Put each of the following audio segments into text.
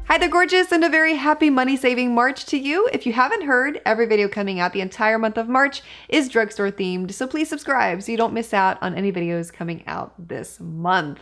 Hi there, gorgeous, and a very happy money-saving March to you. If you haven't heard, every video coming out the entire month of March is drugstore themed, so please subscribe so you don't miss out on any videos coming out this month.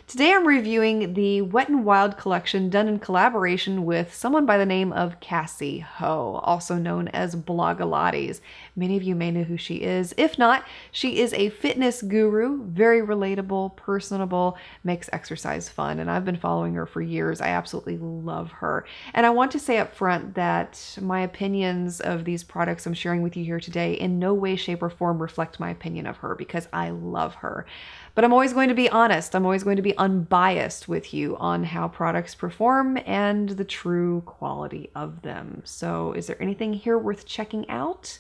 Today I'm reviewing the Wet n Wild collection done in collaboration with someone by the name of Cassey Ho, also known as Blogilates. Many of you may know who she is. If not, she is a fitness guru, very relatable, personable, makes exercise fun, and I've been following her for years. I absolutely love her. And I want to say up front that my opinions of these products I'm sharing with you here today in no way, shape, or form reflect my opinion of her because I love her. But I'm always going to be honest. I'm always going to be unbiased with you on how products perform and the true quality of them. So is there anything here worth checking out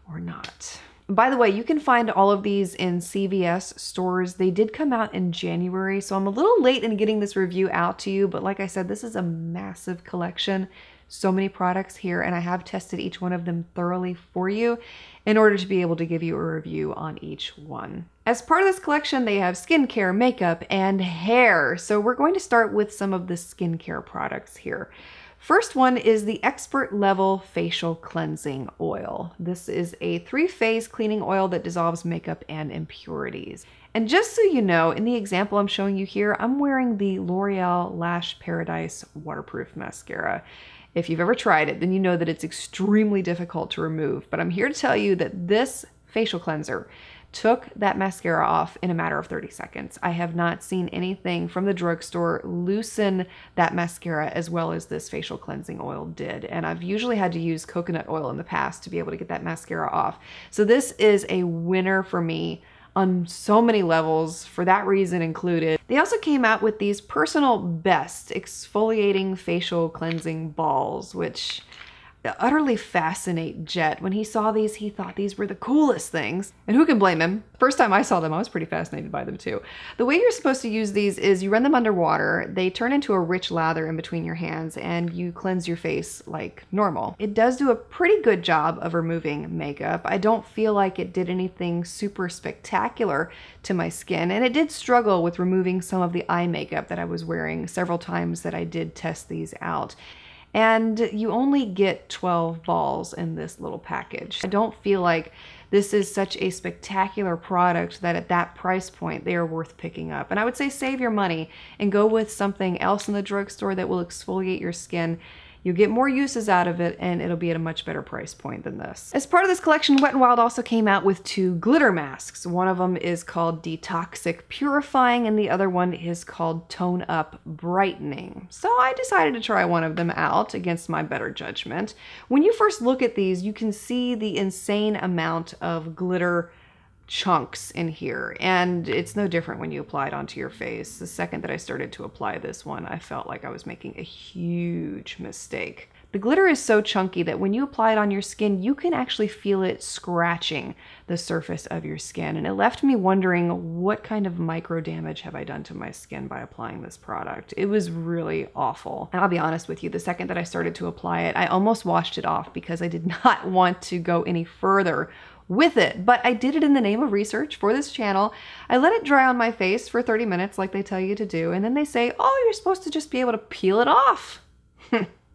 or not? By the way, you can find all of these in CVS stores. They did come out in January, so I'm a little late in getting this review out to you, but like I said, this is a massive collection. So many products here, and I have tested each one of them thoroughly for you in order to be able to give you a review on each one. As part of this collection, they have skincare, makeup, and hair. So we're going to start with some of the skincare products here. First one is the Expert Level Facial Cleansing Oil. This is a 3-phase cleaning oil that dissolves makeup and impurities. And just so you know, in the example I'm showing you here, I'm wearing the L'Oreal Lash Paradise Waterproof Mascara. If you've ever tried it, then you know that it's extremely difficult to remove. But I'm here to tell you that this facial cleanser took that mascara off in a matter of 30 seconds. I have not seen anything from the drugstore loosen that mascara as well as this facial cleansing oil did. And I've usually had to use coconut oil in the past to be able to get that mascara off. So this is a winner for me on so many levels, for that reason included. They also came out with these personal best exfoliating facial cleansing balls, which utterly fascinate Jet. When he saw these, he thought these were the coolest things. And who can blame him? First time I saw them, I was pretty fascinated by them too. The way you're supposed to use these is you run them under water, they turn into a rich lather in between your hands, and you cleanse your face like normal. It does do a pretty good job of removing makeup. I don't feel like it did anything super spectacular to my skin, and it did struggle with removing some of the eye makeup that I was wearing several times that I did test these out. And you only get 12 balls in this little package. I don't feel like this is such a spectacular product that at that price point, they are worth picking up. And I would say save your money and go with something else in the drugstore that will exfoliate your skin. You'll get more uses out of it, and it'll be at a much better price point than this. As part of this collection, Wet n Wild also came out with 2 glitter masks. One of them is called Detoxic Purifying, and the other one is called Tone Up Brightening. So I decided to try one of them out against my better judgment. When you first look at these, you can see the insane amount of glitter chunks in here, and it's no different when you apply it onto your face. The second that I started to apply this one, I felt like I was making a huge mistake. The glitter is so chunky that when you apply it on your skin, you can actually feel it scratching the surface of your skin, and it left me wondering what kind of micro damage have I done to my skin by applying this product. It was really awful. And I'll be honest with you, the second that I started to apply it, I almost washed it off because I did not want to go any further with it, but I did it in the name of research for this channel. I let it dry on my face for 30 minutes like they tell you to do, and then they say, oh, you're supposed to just be able to peel it off.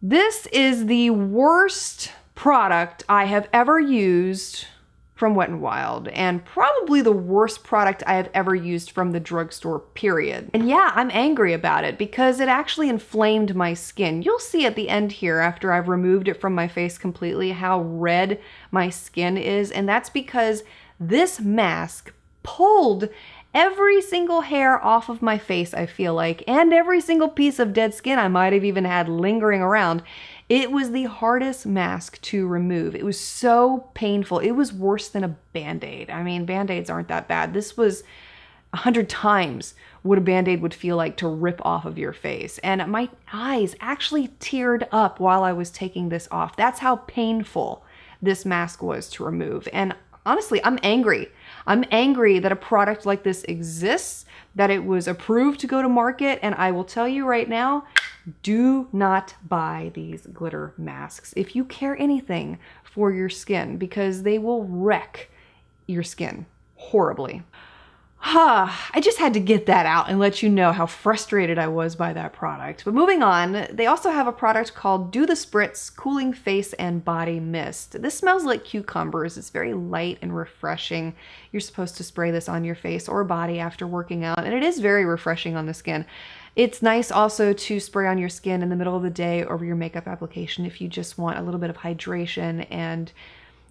This is the worst product I have ever used from Wet n Wild, and probably the worst product I have ever used from the drugstore, period. And yeah, I'm angry about it because it actually inflamed my skin. You'll see at the end here, after I've removed it from my face completely, how red my skin is, and that's because this mask pulled every single hair off of my face, I feel like, and every single piece of dead skin I might have even had lingering around. It was the hardest mask to remove. It was so painful. It was worse than a Band-Aid. I mean, Band-Aids aren't that bad. This was 100 times what a Band-Aid would feel like to rip off of your face. And my eyes actually teared up while I was taking this off. That's how painful this mask was to remove. And honestly, I'm angry. I'm angry that a product like this exists, that it was approved to go to market, and I will tell you right now, do not buy these glitter masks if you care anything for your skin, because they will wreck your skin horribly. I just had to get that out and let you know how frustrated I was by that product. But moving on, they also have a product called Do the Spritz Cooling Face and Body Mist. This smells like cucumbers. It's very light and refreshing. You're supposed to spray this on your face or body after working out, and it is very refreshing on the skin. It's nice also to spray on your skin in the middle of the day over your makeup application if you just want a little bit of hydration and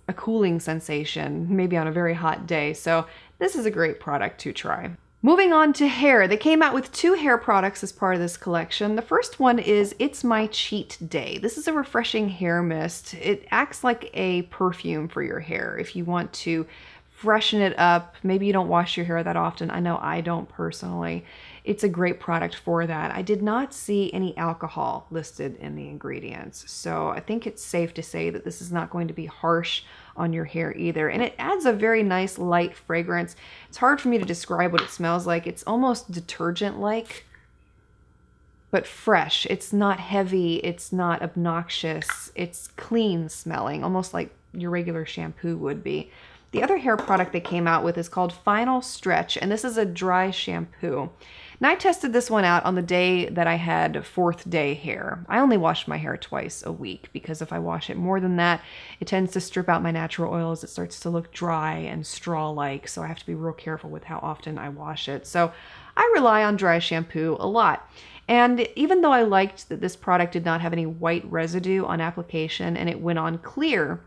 a cooling sensation, maybe on a very hot day. So this is a great product to try. Moving on to hair. They came out with 2 hair products as part of this collection. The first one is It's My Cheat Day. This is a refreshing hair mist. It acts like a perfume for your hair if you want to freshen it up. Maybe you don't wash your hair that often. I know I don't personally. It's a great product for that. I did not see any alcohol listed in the ingredients, so I think it's safe to say that this is not going to be harsh on your hair either. And it adds a very nice light fragrance. It's hard for me to describe what it smells like. It's almost detergent-like, but fresh. It's not heavy. It's not obnoxious. It's clean smelling, almost like your regular shampoo would be. The other hair product they came out with is called Final Stretch, and this is a dry shampoo. And I tested this one out on the day that I had 4th day hair. I only wash my hair twice a week because if I wash it more than that, it tends to strip out my natural oils. It starts to look dry and straw-like, so I have to be real careful with how often I wash it. So I rely on dry shampoo a lot. And even though I liked that this product did not have any white residue on application and it went on clear,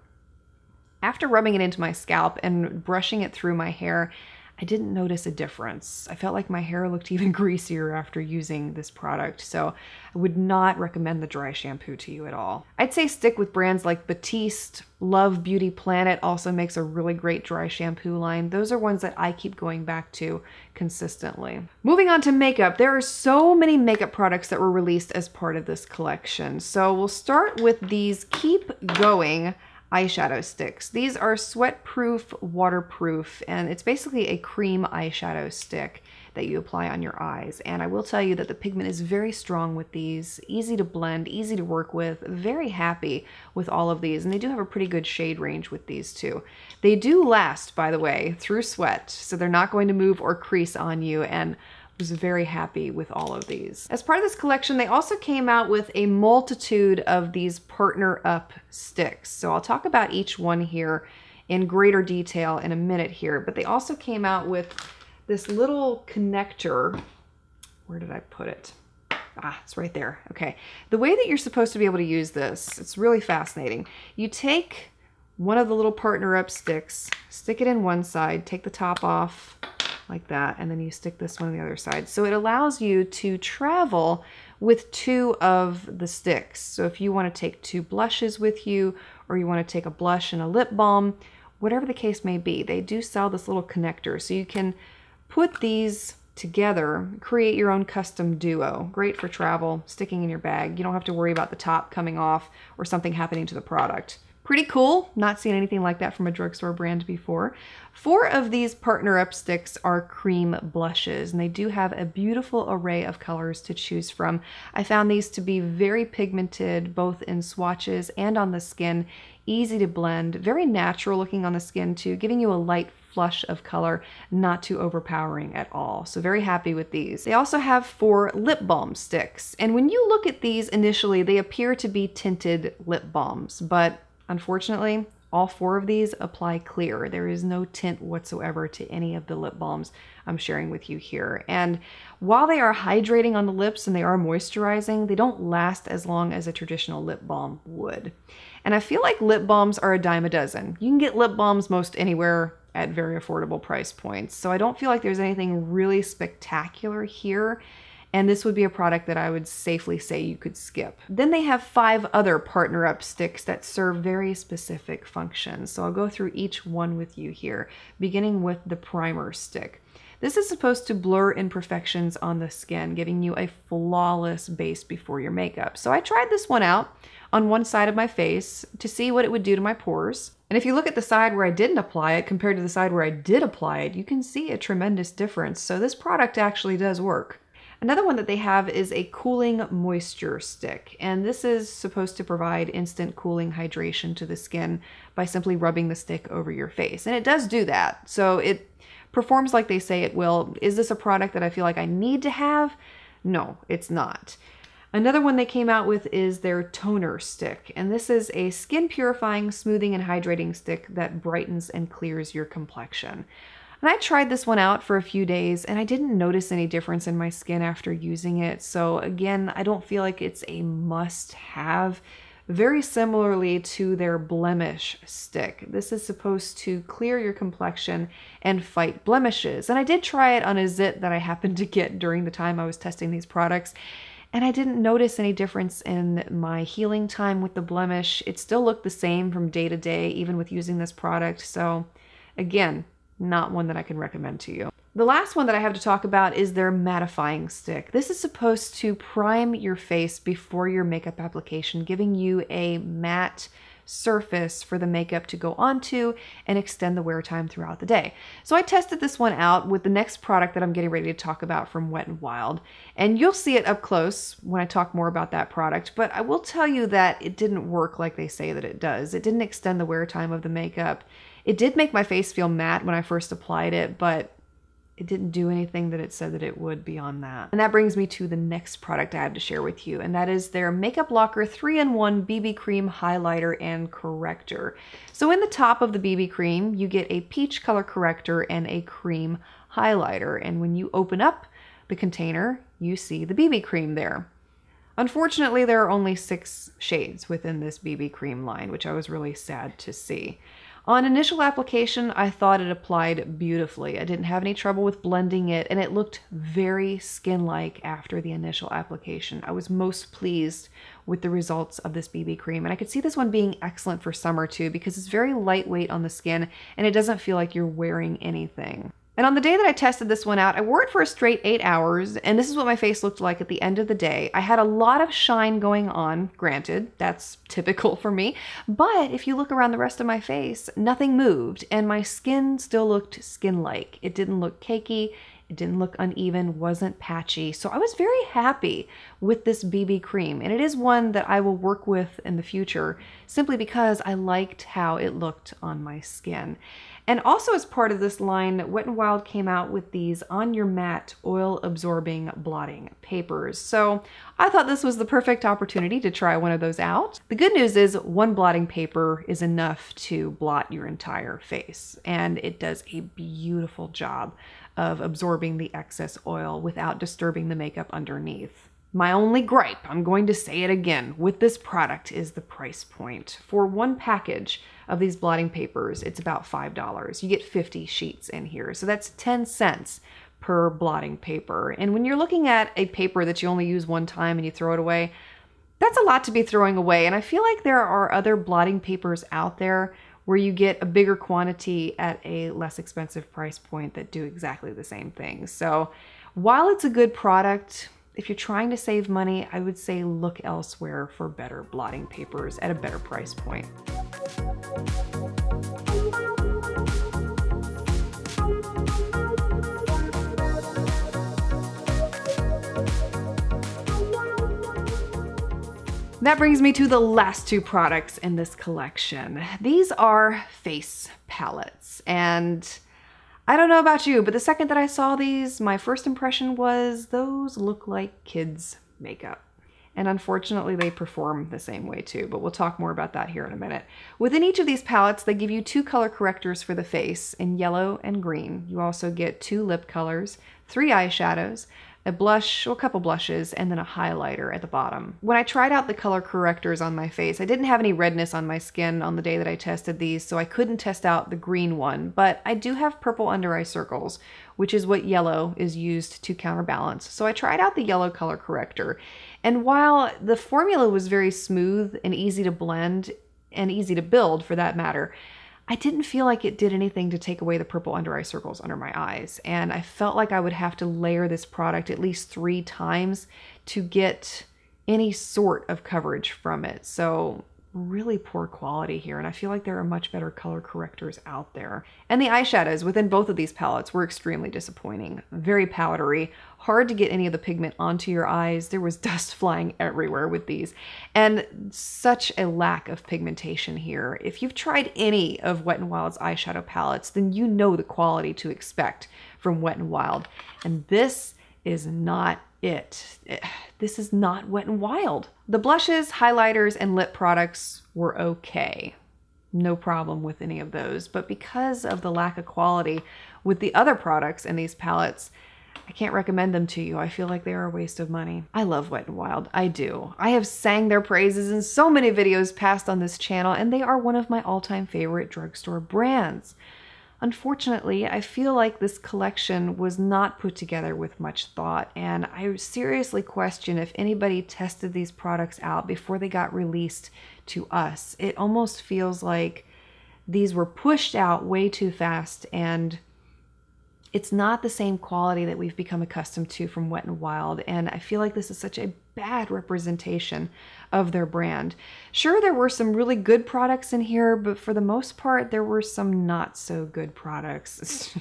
after rubbing it into my scalp and brushing it through my hair, I didn't notice a difference. I felt like my hair looked even greasier after using this product, so I would not recommend the dry shampoo to you at all. I'd say stick with brands like Batiste. Love Beauty Planet also makes a really great dry shampoo line. Those are ones that I keep going back to consistently. Moving on to makeup, there are so many makeup products that were released as part of this collection. So we'll start with these Keep Going eyeshadow sticks. These are sweat-proof, waterproof, and it's basically a cream eyeshadow stick that you apply on your eyes. And I will tell you that the pigment is very strong with these, easy to blend, easy to work with, very happy with all of these. And they do have a pretty good shade range with these too. They do last, by the way, through sweat, so they're not going to move or crease on you, and was very happy with all of these. As part of this collection, they also came out with a multitude of these Partner Up sticks. So I'll talk about each one here in greater detail in a minute here, but they also came out with this little connector. Where did I put it? It's right there. Okay. The way that you're supposed to be able to use this, it's really fascinating. You take one of the little Partner Up sticks, stick it in one side, take the top off, like that, and then you stick this one on the other side. So it allows you to travel with 2 of the sticks. So if you want to take 2 blushes with you, or you want to take a blush and a lip balm, whatever the case may be, they do sell this little connector. So you can put these together, create your own custom duo. Great for travel, sticking in your bag. You don't have to worry about the top coming off or something happening to the product. Pretty cool. Not seen anything like that from a drugstore brand before. 4 of these Partner Up sticks are cream blushes, and they do have a beautiful array of colors to choose from. I found these to be very pigmented, both in swatches and on the skin. Easy to blend, very natural looking on the skin too, giving you a light flush of color, not too overpowering at all. So very happy with these. They also have 4 lip balm sticks. And when you look at these initially, they appear to be tinted lip balms, but unfortunately, all 4 of these apply clear. There is no tint whatsoever to any of the lip balms I'm sharing with you here. And while they are hydrating on the lips and they are moisturizing, they don't last as long as a traditional lip balm would. And I feel like lip balms are a dime a dozen. You can get lip balms most anywhere at very affordable price points. So I don't feel like there's anything really spectacular here. And this would be a product that I would safely say you could skip. Then they have 5 other Partner Up sticks that serve very specific functions. So I'll go through each one with you here, beginning with the primer stick. This is supposed to blur imperfections on the skin, giving you a flawless base before your makeup. So I tried this one out on one side of my face to see what it would do to my pores. And if you look at the side where I didn't apply it compared to the side where I did apply it, you can see a tremendous difference. So this product actually does work. Another one that they have is a cooling moisture stick, and this is supposed to provide instant cooling hydration to the skin by simply rubbing the stick over your face. And it does do that. So it performs like they say it will. Is this a product that I feel like I need to have? No, it's not. Another one they came out with is their toner stick, and this is a skin purifying, smoothing, and hydrating stick that brightens and clears your complexion. And I tried this one out for a few days and I didn't notice any difference in my skin after using it. So again, I don't feel like it's a must-have. Very similarly to their blemish stick. This is supposed to clear your complexion and fight blemishes. And I did try it on a zit that I happened to get during the time I was testing these products. And I didn't notice any difference in my healing time with the blemish. It still looked the same from day to day, even with using this product. So again, not one that I can recommend to you. The last one that I have to talk about is their mattifying stick. This is supposed to prime your face before your makeup application, giving you a matte surface for the makeup to go onto and extend the wear time throughout the day. So I tested this one out with the next product that I'm getting ready to talk about from Wet n Wild, and you'll see it up close when I talk more about that product, but I will tell you that it didn't work like they say that it does. It didn't extend the wear time of the makeup. It did make my face feel matte when I first applied it, but it didn't do anything that it said that it would beyond that. And that brings me to the next product I have to share with you, and that is their Makeup Locker 3-in-1 BB Cream Highlighter and Corrector. So in the top of the BB cream, you get a peach color corrector and a cream highlighter. And when you open up the container, you see the BB cream there. Unfortunately, there are only 6 shades within this BB cream line, which I was really sad to see. On initial application, I thought it applied beautifully. I didn't have any trouble with blending it, and it looked very skin-like after the initial application. I was most pleased with the results of this BB cream, and I could see this one being excellent for summer too, because it's very lightweight on the skin, and it doesn't feel like you're wearing anything. And on the day that I tested this one out, I wore it for a straight 8 hours, and this is what my face looked like at the end of the day. I had a lot of shine going on, granted, that's typical for me, but if you look around the rest of my face, nothing moved, and my skin still looked skin-like. It didn't look cakey, it didn't look uneven, wasn't patchy, so I was very happy with this BB cream, and it is one that I will work with in the future, simply because I liked how it looked on my skin. And also as part of this line, Wet n Wild came out with these On Your Matte oil absorbing blotting papers. So I thought this was the perfect opportunity to try one of those out. The good news is one blotting paper is enough to blot your entire face, and it does a beautiful job of absorbing the excess oil without disturbing the makeup underneath. My only gripe, I'm going to say it again, with this product is the price point. For one package of these blotting papers, it's about $5. You get 50 sheets in here, so that's 10 cents per blotting paper. And when you're looking at a paper that you only use one time and you throw it away, that's a lot to be throwing away. And I feel like there are other blotting papers out there where you get a bigger quantity at a less expensive price point that do exactly the same thing. So while it's a good product, if you're trying to save money, I would say look elsewhere for better blotting papers at a better price point. That brings me to the last 2 products in this collection. These are face palettes, and I don't know about you, but the second that I saw these, my first impression was those look like kids' makeup. And unfortunately, they perform the same way too, but we'll talk more about that here in a minute. Within each of these palettes, they give you 2 color correctors for the face in yellow and green. You also get 2 lip colors, 3 eyeshadows, a blush, or a couple blushes, and then a highlighter at the bottom. When I tried out the color correctors on my face, I didn't have any redness on my skin on the day that I tested these, so I couldn't test out the green one, but I do have purple under eye circles, which is what yellow is used to counterbalance. So I tried out the yellow color corrector, and while the formula was very smooth and easy to blend, and easy to build for that matter, I didn't feel like it did anything to take away the purple under eye circles under my eyes. And I felt like I would have to layer this product at least 3 times to get any sort of coverage from it. So really poor quality here, and I feel like there are much better color correctors out there. And the eyeshadows within both of these palettes were extremely disappointing. Very powdery, hard to get any of the pigment onto your eyes. There was dust flying everywhere with these, and such a lack of pigmentation here. If you've tried any of Wet n Wild's eyeshadow palettes, then you know the quality to expect from Wet n Wild, and this is not it. This is not Wet n Wild. The blushes, highlighters, and lip products were okay. No problem with any of those, but because of the lack of quality with the other products in these palettes, I can't recommend them to you. I feel like they are a waste of money. I love Wet n Wild. I do. I have sang their praises in so many videos past on this channel, and they are one of my all-time favorite drugstore brands. Unfortunately, I feel like this collection was not put together with much thought, and I seriously question if anybody tested these products out before they got released to us. It almost feels like these were pushed out way too fast, and it's not the same quality that we've become accustomed to from Wet n Wild, and I feel like this is such a bad representation of their brand. Sure, there were some really good products in here, but for the most part, there were some not so good products.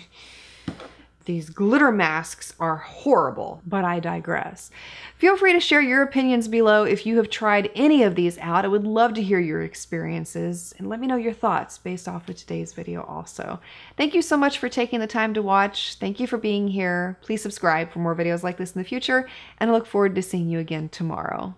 These glitter masks are horrible, but I digress. Feel free to share your opinions below if you have tried any of these out. I would love to hear your experiences, and let me know your thoughts based off of today's video also. Thank you so much for taking the time to watch. Thank you for being here. Please subscribe for more videos like this in the future, and I look forward to seeing you again tomorrow.